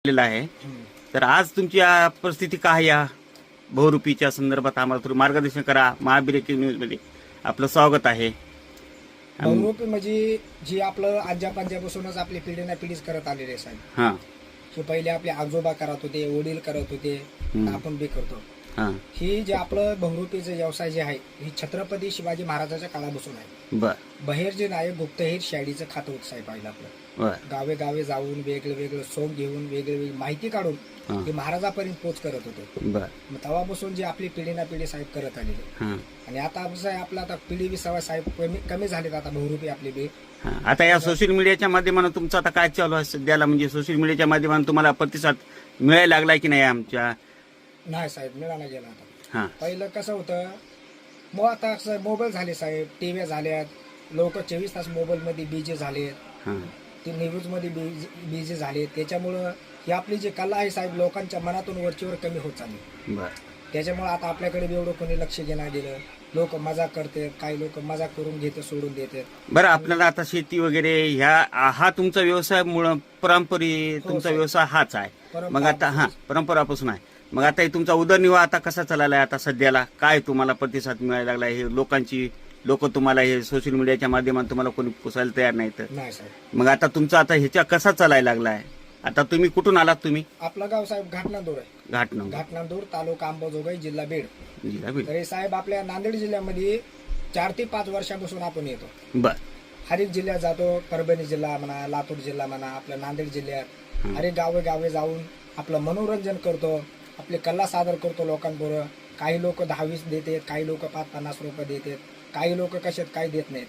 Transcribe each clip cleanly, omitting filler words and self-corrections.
केलेला आहे. तर आज तुमची परिस्थिती काय आहे या बहुरूपीच्या संदर्भात आम्हाला थोडं मार्गदर्शन करा. महाब्रेकिंग न्यूज मध्ये आपलं स्वागत आहे. बहुरूपी म्हणजे जी आपलं आज्या पंजापासूनच आपली पिढी ना पिढीच करत आलेले साहेब. हा की पहिले आपले आजोबा करत होते, वडील करत होते, आपण बी करतो. हा ही जे आपलं बहुरूपीचं व्यवसाय जे आहे ही छत्रपती शिवाजी महाराजाच्या काळापासून आहे. बर बहेर जे नाही गुप्तहेर शाडीचं खातं होत साहेब पाहिलं आपलं. बर गावे गावे जाऊन वेगळे वेगळे सोंग घेऊन वेगळी माहिती काढून हा. ते महाराजापर्यंत पोच करत होते. बर मग तेव्हापासून जी आपली पिढी ना पिढी साहेब करत आलेली. हा आणि आता कसं आहे आपलं आता पिढी विसावा साहेब कमी झालेत आता बहुरूपी आपली बी. हा. आता या सोशल मीडियाच्या माध्यमातून तुमचं आता काय चालू आहे सध्याला? म्हणजे सोशल मीडियाच्या माध्यमातून तुम्हाला प्रतिसाद मिळायला लागलाय की नाही आमच्या? नाही साहेब मिळाला गेला आता. हा पहिलं कसं होतं मग आता कसं मोबाईल झाले साहेब, टीव्ही झाल्यात, लोक 24 तास मोबाईल मध्ये बिझी झालेत, हा ते न्यूज मध्ये बिझी झाले. त्याच्यामुळं ही आपली जी कला आहे साहेब लोकांच्या मनातून वरचीवर कमी होत चालली. बर त्याच्यामुळे आता आपल्याकडे बी एवढं कोणी लक्ष घेणार गेलं. लोक मजाक करतात, काही लोक मजाक करून घेतात, सोडून देतात. बरं, आपल्याला आता शेती वगैरे हा तुमचा व्यवसाय मुळे तुमचा सर. व्यवसाय हाच आहे. परंपरा मग आता हा परंपरापासून आहे. मग आता हे तुमचा उदरनिर्वाह आता कसा चाललाय आता सध्याला? काय तुम्हाला प्रतिसाद मिळायला लागलाय? हे लोक तुम्हाला हे सोशल मीडियाच्या माध्यमातून तुम्हाला कोणी पुसायला तयार नाही तर नाही साहेब. मग आता तुमचा आता ह्याच्या कसा चालायला लागलाय? आता तुम्ही कुठून आलात? तुम्ही आपलं गाव साहेब घाटनांदूर आहे. घाटनांदूर तालुका अंबाजोगाई जिल्हा बीड. जिल्हा बीड. तर हे साहेब आपल्या नांदेड जिल्ह्यामध्ये 4 ते 5 वर्षापासून आपण येतो. बर हर एक जिल्ह्यात जातो. परभणी जिल्हा म्हणा, लातूर जिल्हा म्हणा, आपल्या नांदेड जिल्ह्यात हर एक गावे गावे जाऊन आपलं मनोरंजन करतो, आपली कला सादर करतो लोकांबरोबर. काही लोक 10-20 देतात, काही लोक 5-50 रुपये देतात, काही लोक कशात काही देत नाहीत.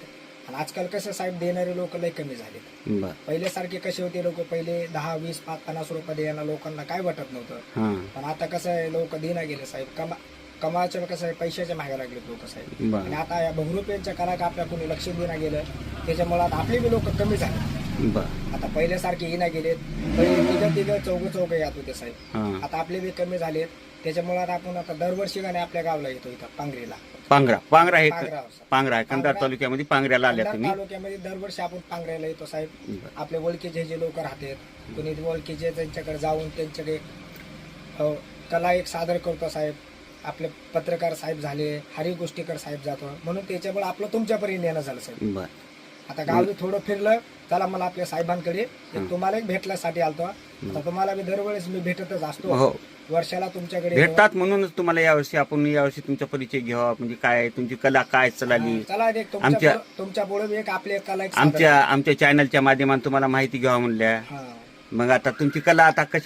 आणि आजकाल कसं साहेब देणारे लोक लय कमी झाले. बर पहिल्यासारखे कसे होते लोक, पहिले 10, 20, 5-50 रुपये द्यायला लोकांना काय वाटत नव्हतं. हा पण आता कसं आहे लोक देना गेले साहेब. कमाच्या कसं आहे पैशाच्या मागे लागले लोक साहेब. बर आणि आता या बहुरूपीच्या कलाक आपल्या कोणी लक्ष देना गेलं त्याच्यामुळे आता आपले बी लोक कमी झाले. बर आता पहिल्यासारखे येणं गेलेत. पहिले तिघं चौघ येत होते साहेब. हा आता आपले बी कमी झालेत. त्याच्यामुळे आता आपण आता दरवर्षी गाणे आपल्या गावला येतो इथं पांगरीला. पांगरा आहे. पांगरा पांगरा आहे कंधार तालुक्यामध्ये. पांगऱ्याला आल्या कंधार तुम्ही? तालुक्यामध्ये दरवर्षी आपण पांगऱ्याला येतो साहेब. बर. आपले ओळखीचे जे लोक राहतात कोणी ओळखीचे त्यांच्याकडे जाऊन त्यांच्याकडे कला एक सादर करतो साहेब. आपले पत्रकार साहेब झाले, हरी गोष्टीकर साहेब जातो. म्हणून त्याच्यामुळे आपलं तुमच्यापर्यंत येणं झालं साहेब. बर आता गावी थोडं फिरलं चला मला आपल्या साहेबांकडे तुम्हाला एक भेटण्यासाठी आलतो. आता तुम्हाला मी दरवेळेस मी भेटतच असतो. हो वर्षाला तुमच्याकडे भेटतात म्हणूनच तुम्हाला यावर्षी तुमचा परिचय घ्यावा. म्हणजे काय तुमची कला काय चालली चला एक तुमच्या पुढे एक आपली कला एक आमच्या चॅनलच्या माध्यमातून तुम्हाला माहिती घ्यावा म्हणल्या. हा. मग आता तुमची कला आता कशी